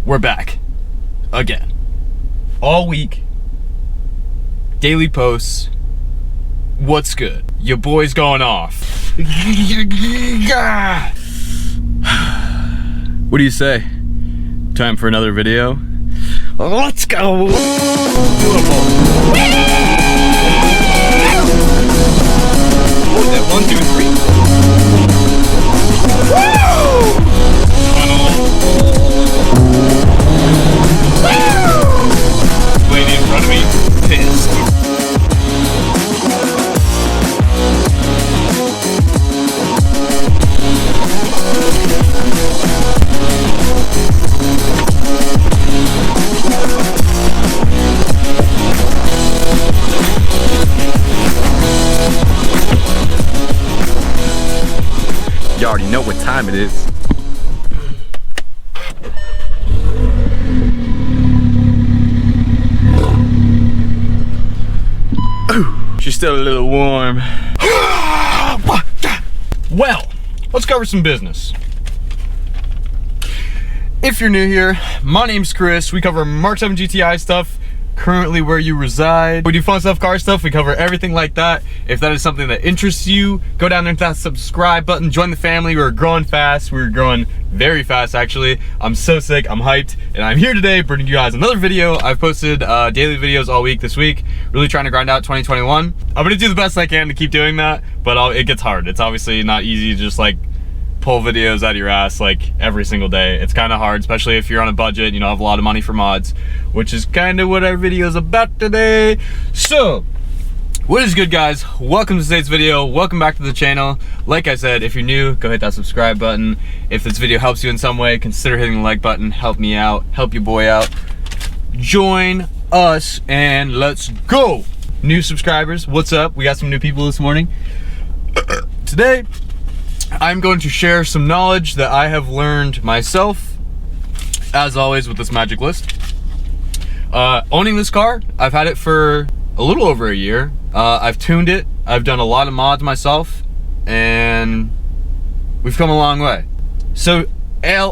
we're back again. All week, daily posts. What's good? Your boy's going off. What do you say? Time for another video? Let's go! Beautiful. What was that? 1, 2, 3. Woo! Lady in front of me, pissed. You already know what time it is. She's still a little warm. Well, let's cover some business. If you're new here, my name's Chris. We cover MK7 GTI stuff, currently where you reside. We do fun stuff, car stuff. We cover everything like that. If that is something that interests you, go down there and hit that subscribe button. Join the family. We're growing fast. We're growing very fast, actually. I'm so sick. I'm hyped. And I'm here today bringing you guys another video. I've posted daily videos all week this week. Really trying to grind out 2021. I'm going to do the best I can to keep doing that, but it gets hard. It's obviously not easy to just like pull videos out of your ass like every single day. It's kind of hard, especially if you're on a budget, you know, have a lot of money for mods, which is kind of what our video is about today. So, what is good, guys? Welcome to today's video. Welcome back to the channel. Like I said, if you're new, go hit that subscribe button. If this video helps you in some way, consider hitting the like button. Help me out, help your boy out. Join us and let's go. New subscribers, what's up? We got some new people this morning. Today, I'm going to share some knowledge that I have learned myself, as always with this magic list. Owning this car, I've had it for a little over a year. I've tuned it, I've done a lot of mods myself, and we've come a long way. So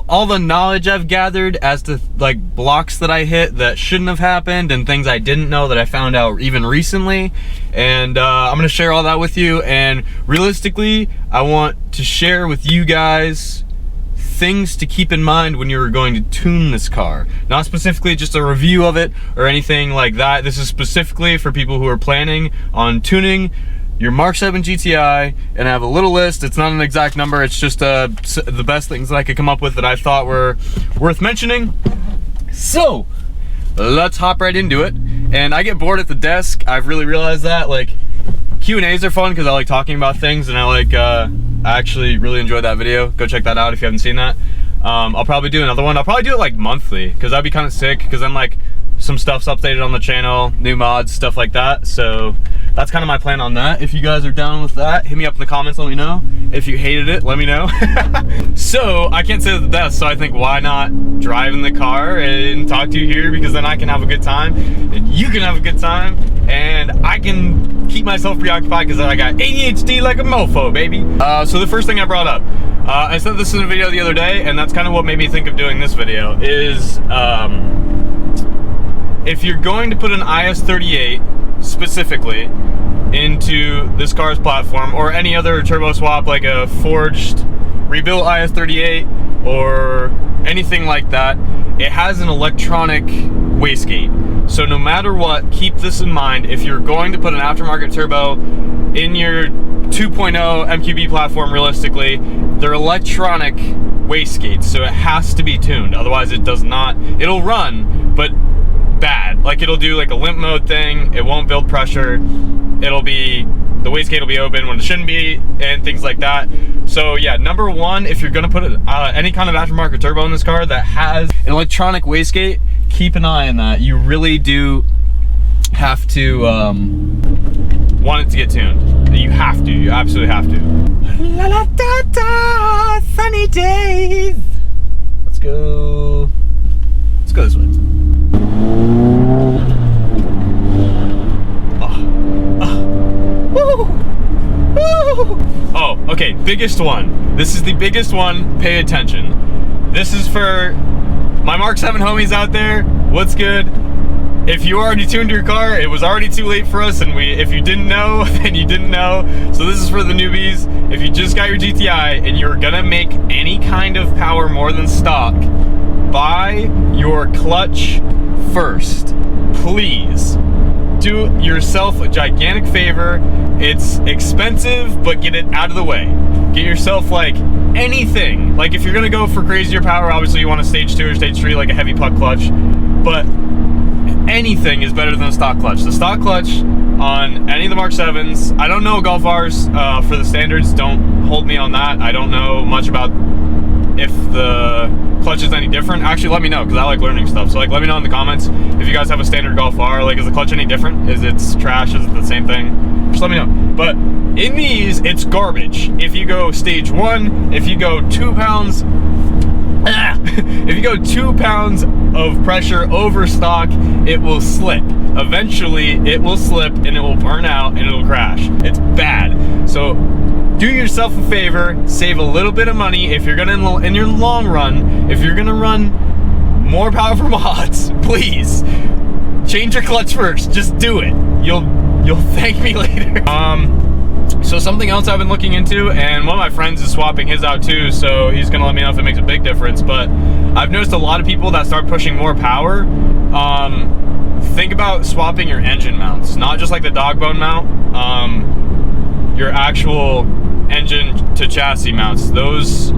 all the knowledge I've gathered as to like blocks that I hit that shouldn't have happened and things I didn't know that I found out even recently, and I'm gonna share all that with you. And realistically, I want to share with you guys things to keep in mind when you're going to tune this car. Not specifically just a review of it or anything like that. This is specifically for people who are planning on tuning your MK7 GTI, and I have a little list. It's not an exact number, it's just the best things that I could come up with that I thought were worth mentioning. So let's hop right into it. And I get bored at the desk. I've really realized that. Like, Q&As are fun because I like talking about things, and I actually really enjoyed that video. Go check that out if you haven't seen that. I'll probably do another one. I'll probably do it like monthly because that'd be kind of sick, because then like some stuff's updated on the channel, new mods, stuff like that. So that's kind of my plan on that. If you guys are down with that, hit me up in the comments, let me know. If you hated it, let me know. So I can't say the best, so I think why not drive in the car and talk to you here, because then I can have a good time and you can have a good time and I can keep myself preoccupied because I got ADHD like a mofo, baby. So the first thing I brought up, I said this in a video the other day, and that's kind of what made me think of doing this video, is if you're going to put an IS38 specifically into this car's platform, or any other turbo swap like a forged rebuilt IS38 or anything like that, it has an electronic wastegate. So no matter what, keep this in mind. If you're going to put an aftermarket turbo in your 2.0 MQB platform, realistically, they're electronic wastegates, so it has to be tuned. Otherwise it does not, it'll run, but bad. Like, it'll do like a limp mode thing, it won't build pressure, it'll be, the wastegate will be open when it shouldn't be, and things like that. So yeah, number one, if you're gonna put any kind of aftermarket turbo in this car that has an electronic wastegate, keep an eye on that. You really do have to want it to get tuned. You have to, you absolutely have to. La la da da, sunny days. Let's go this way. Oh, okay, biggest one. This is the biggest one, pay attention. This is for my Mark 7 homies out there, what's good? If you already tuned your car, it was already too late for us, and if you didn't know, then you didn't know. So this is for the newbies. If you just got your GTI and you're gonna make any kind of power more than stock, buy your clutch first. Please. Do yourself a gigantic favor. It's expensive, but get it out of the way. Get yourself like anything. Like if you're gonna go for crazier power, obviously you want a stage 2 or stage 3, like a heavy puck clutch, but anything is better than a stock clutch. The stock clutch on any of the Mark 7s, I don't know Golf R's for the standards, don't hold me on that. I don't know much about if the clutch is any different. Actually, let me know, because I like learning stuff. So like, let me know in the comments if you guys have a standard Golf R. Like, is the clutch any different? Is it trash? Is it the same thing? Just let me know. But in these, it's garbage. If you go stage 1, if you go 2 pounds, if you go 2 pounds of pressure over stock, it will slip. Eventually, it will slip and it will burn out and it will crash. It's bad. So do yourself a favor, save a little bit of money. If you're gonna, in your long run, if you're gonna run more powerful mods, please change your clutch first. Just do it. You'll thank me later. So something else I've been looking into, and one of my friends is swapping his out too, so he's gonna let me know if it makes a big difference. But I've noticed a lot of people that start pushing more power, think about swapping your engine mounts, not just like the dog bone mount, your actual engine to chassis mounts. Those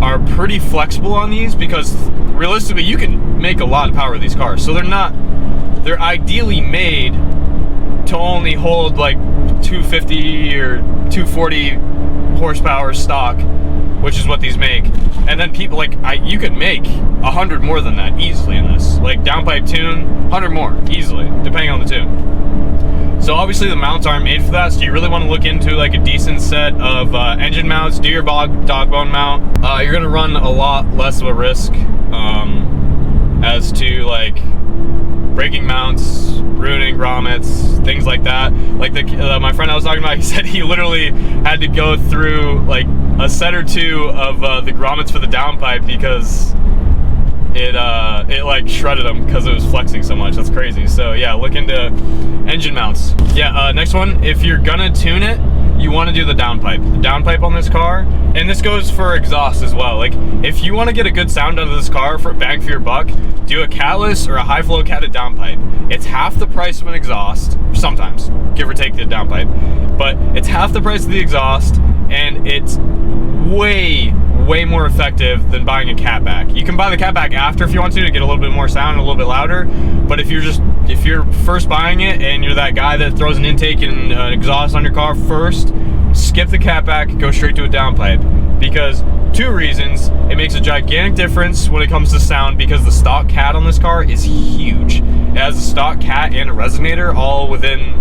are pretty flexible on these, because realistically you can make a lot of power with these cars. So they're ideally made to only hold like 250 or 240 horsepower stock, which is what these make. And then people like, you could make 100 more than that easily in this. Like downpipe tune, 100 more easily, depending on the tune. So obviously the mounts aren't made for that, so you really want to look into like a decent set of engine mounts. Do your dog bone mount. You're gonna run a lot less of a risk as to like braking mounts, ruining grommets, things like that. Like my friend I was talking about, he said he literally had to go through like a set or two of the grommets for the downpipe because it like shredded them because it was flexing so much. That's crazy. So yeah, look into engine mounts. Yeah, next one, if you're gonna tune it, you want to do the downpipe. The downpipe on this car, and this goes for exhaust as well. Like if you want to get a good sound out of this car for bang for your buck, do a catless or a high flow catted downpipe. It's half the price of an exhaust, sometimes, give or take the downpipe, but it's half the price of the exhaust, and it's way more effective than buying a Catback. You can buy the Catback after if you want to get a little bit more sound and a little bit louder, but if you're first buying it and you're that guy that throws an intake and an exhaust on your car first, skip the Catback, go straight to a downpipe. Because 2 reasons: it makes a gigantic difference when it comes to sound, because the stock cat on this car is huge. It has a stock cat and a resonator all within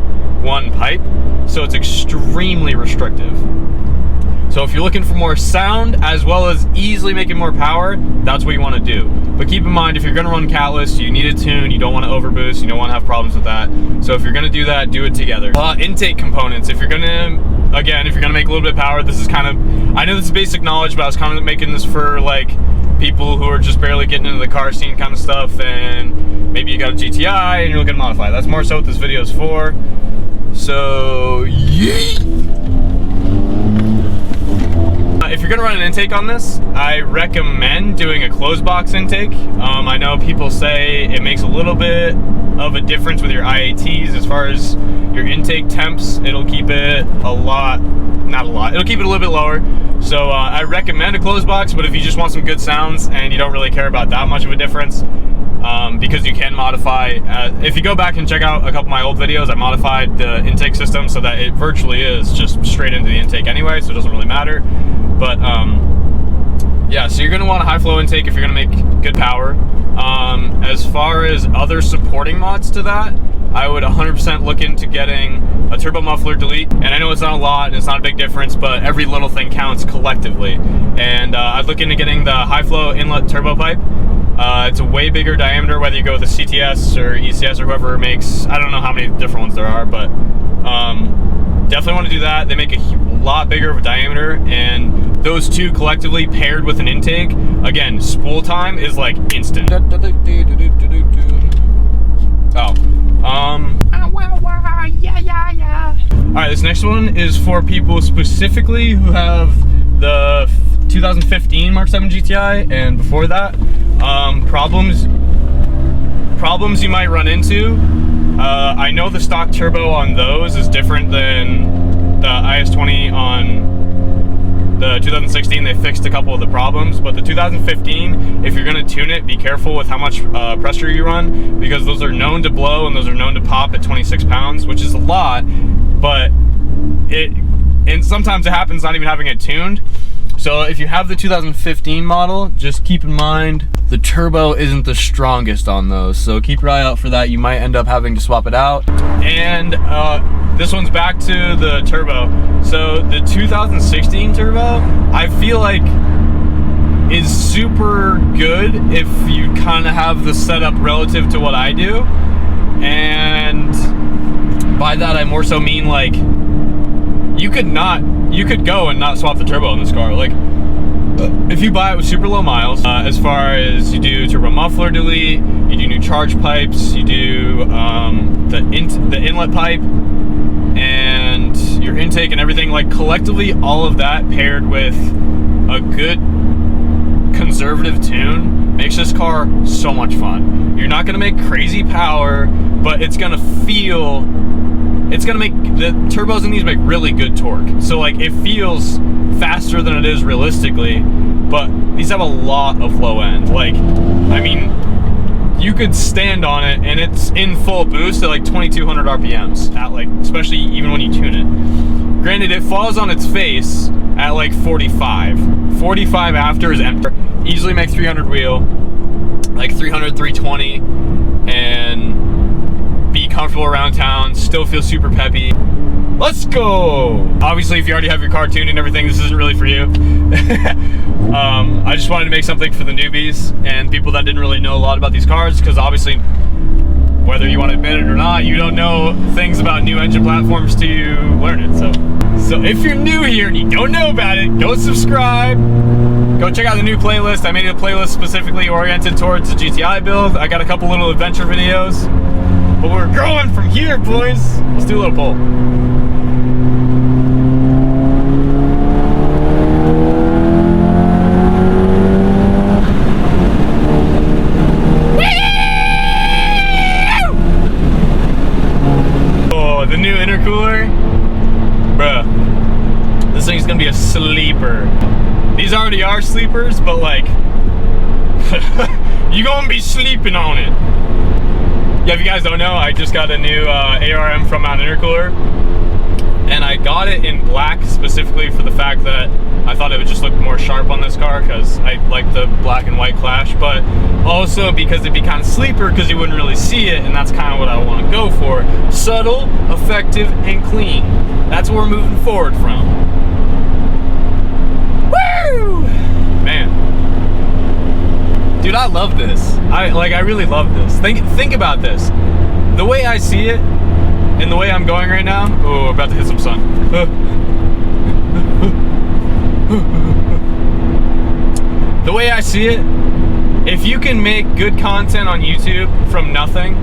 one pipe, so it's extremely restrictive. So if you're looking for more sound as well as easily making more power, that's what you want to do. But keep in mind, if you're going to run catless, you need a tune, you don't want to overboost, you don't want to have problems with that. So if you're going to do that, do it together. Intake components, if you're going to, again, if you're going to make a little bit of power, this is kind of, I know this is basic knowledge, but I was kind of making this for like people who are just barely getting into the car scene kind of stuff, and maybe you got a GTI and you're looking to modify. That's more so what this video is for. So, yeet! If you're gonna run an intake on this, I recommend doing a closed box intake. I know people say it makes a little bit of a difference with your IATs as far as your intake temps. It'll keep it it'll keep it a little bit lower. So I recommend a closed box, but if you just want some good sounds and you don't really care about that much of a difference, because you can modify, if you go back and check out a couple of my old videos, I modified the intake system so that it virtually is just straight into the intake anyway, so it doesn't really matter. But yeah, so you're going to want a high flow intake if you're going to make good power. As far as other supporting mods to that, I would 100% look into getting a turbo muffler delete. And I know it's not a lot and it's not a big difference, but every little thing counts collectively. And I'd look into getting the high flow inlet turbo pipe. It's a way bigger diameter, whether you go with the CTS or ECS or whoever makes, I don't know how many different ones there are, but definitely want to do that. They make a lot bigger of a diameter, and those two collectively paired with an intake, again, spool time is like instant. All right, this next one is for people specifically who have the 2015 Mark 7 GTI and before that. Problems you might run into. I know the stock turbo on those is different than the IS20 on the 2016. They fixed a couple of the problems, but the 2015, if you're gonna tune it, be careful with how much pressure you run, because those are known to blow and those are known to pop at 26 pounds, which is a lot, but and sometimes it happens not even having it tuned. So if you have the 2015 model, just keep in mind the turbo isn't the strongest on those. So keep your eye out for that. You might end up having to swap it out. And this one's back to the turbo. So the 2016 turbo, I feel like is super good if you kind of have the setup relative to what I do. And by that, I more so mean like, you could go and not swap the turbo in this car. Like, if you buy it with super low miles, as far as you do turbo muffler delete, you do new charge pipes, you do the inlet pipe and your intake and everything, like collectively all of that paired with a good conservative tune makes this car so much fun. You're not gonna make crazy power, but it's gonna make, the turbos in these make really good torque. So like it feels faster than it is realistically, but these have a lot of low end. Like, I mean, you could stand on it and it's in full boost at like 2200 RPMs at like, especially even when you tune it. Granted, it falls on its face at like 45. 45 after is empty. Easily make 300 wheel, like 300, 320, and be comfortable around town, still feel super peppy. Let's go! Obviously, if you already have your car tuned and everything, this isn't really for you. I just wanted to make something for the newbies and people that didn't really know a lot about these cars, because obviously, whether you want to admit it or not, you don't know things about new engine platforms till you learn it. So if you're new here and you don't know about it, go subscribe. Go check out the new playlist. I made a playlist specifically oriented towards the GTI build. I got a couple little adventure videos. But we're growing from here, boys. Let's do a little pull. Oh, the new intercooler. Bruh, this thing's gonna be a sleeper. These already are sleepers, but like, you gonna be sleeping on it. Yeah, if you guys don't know, I just got a new ARM from Mount Intercooler, and I got it in black specifically for the fact that I thought it would just look more sharp on this car because I like the black and white clash, but also because it'd be kind of sleeper because you wouldn't really see it, and that's kind of what I want to go for. Subtle, effective, and clean. That's what we're moving forward from. Woo! Man. Dude, I love this. I really love this. Think about this. The way I see it, and the way I'm going right now. Oh, about to hit some sun. The way I see it, if you can make good content on YouTube from nothing,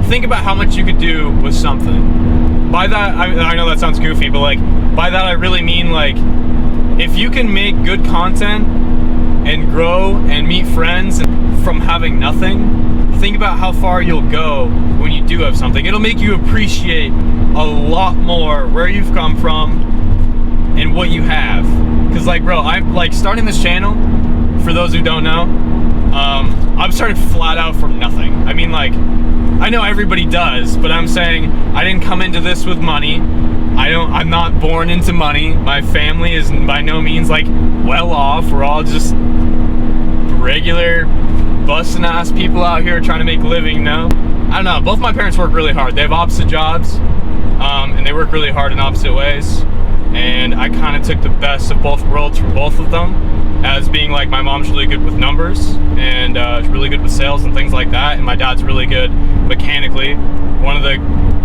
think about how much you could do with something. By that, I know that sounds goofy, but like, by that I really mean like, if you can make good content and grow and meet friends from having nothing, think about how far you'll go when you do have something. It'll make you appreciate a lot more where you've come from and what you have. Because like, bro, I'm like starting this channel, for those who don't know, I'm starting flat out from nothing. I mean, like, I know everybody does, but I'm saying I didn't come into this with money. I'm not born into money. My family is by no means like well off. We're all just regular busting ass people out here trying to make a living, no? I don't know, both my parents work really hard. They have opposite jobs, and they work really hard in opposite ways. And I kind of took the best of both worlds from both of them, as being like, my mom's really good with numbers and really good with sales and things like that, and my dad's really good mechanically, one of the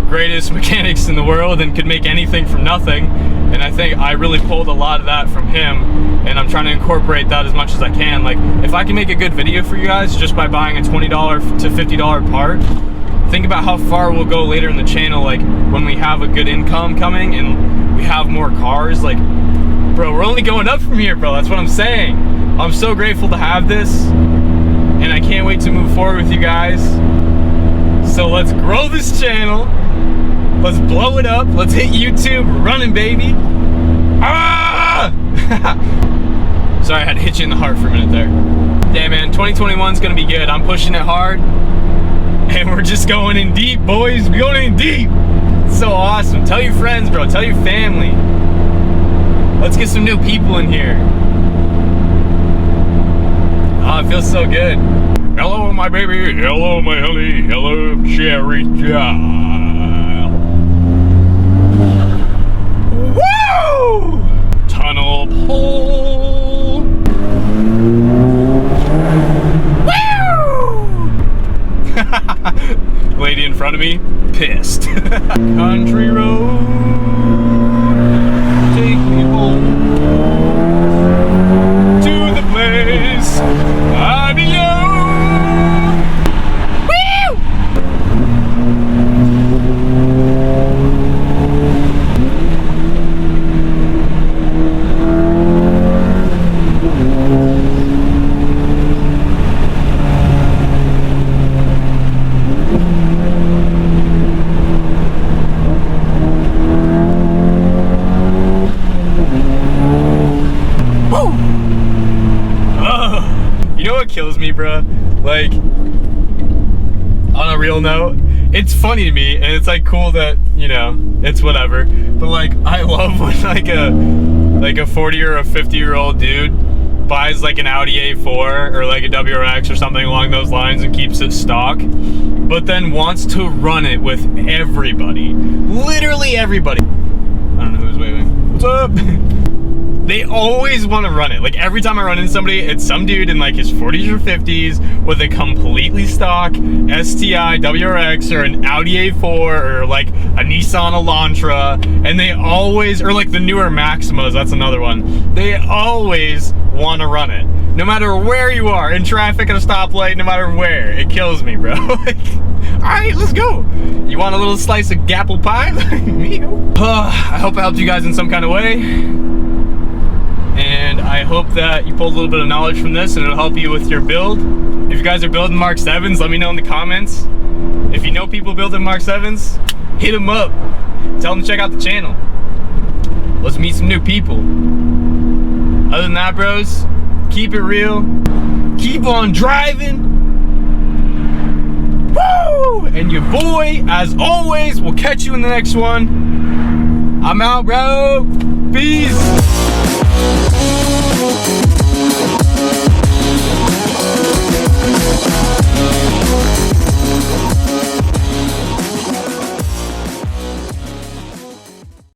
greatest mechanics in the world, and could make anything from nothing. And I think I really pulled a lot of that from him, and I'm trying to incorporate that as much as I can. Like, if I can make a good video for you guys just by buying a $20 to $50 part, think about how far we'll go later in the channel, like when we have a good income coming and we have more cars. Like, bro, we're only going up from here, bro. That's what I'm saying. I'm so grateful to have this, and I can't wait to move forward with you guys. So let's grow this channel. Let's blow it up. Let's hit YouTube running, baby. Ah! Sorry, I had to hit you in the heart for a minute there. Yeah, man, 2021 is gonna be good. I'm pushing it hard, and we're just going in deep, boys. We're going in deep. It's so awesome. Tell your friends, bro. Tell your family. Let's get some new people in here. Oh, it feels so good. Hello, my baby. Hello, my honey. Hello, cherry child. Woo! Tunnel pole. Woo! Lady in front of me, pissed. Country road, take me home to the place I belong. Kills me, bro. Like, on a real note, it's funny to me, and it's like cool that, you know, it's whatever, but like, I love when like a 40 or a 50-year-old dude buys like an Audi A4 or like a WRX or something along those lines and keeps it stock, but then wants to run it with everybody, literally everybody. I don't know who's waving. What's up? They always want to run it. Like, every time I run into somebody, it's some dude in like his 40s or 50s with a completely stock STI, WRX, or an Audi A4, or like a Nissan Elantra, and they always, or like the newer Maximas, that's another one. They always want to run it. No matter where you are, in traffic, at a stoplight, no matter where. It kills me, bro. Like, alright, let's go. You want a little slice of apple pie? I hope I helped you guys in some kind of way. And I hope that you pulled a little bit of knowledge from this and it'll help you with your build. If you guys are building Mark 7s, let me know in the comments. If you know people building Mark 7s, hit them up. Tell them to check out the channel. Let's meet some new people. Other than that, bros, keep it real. Keep on driving. Woo! And your boy, as always, will catch you in the next one. I'm out, bro.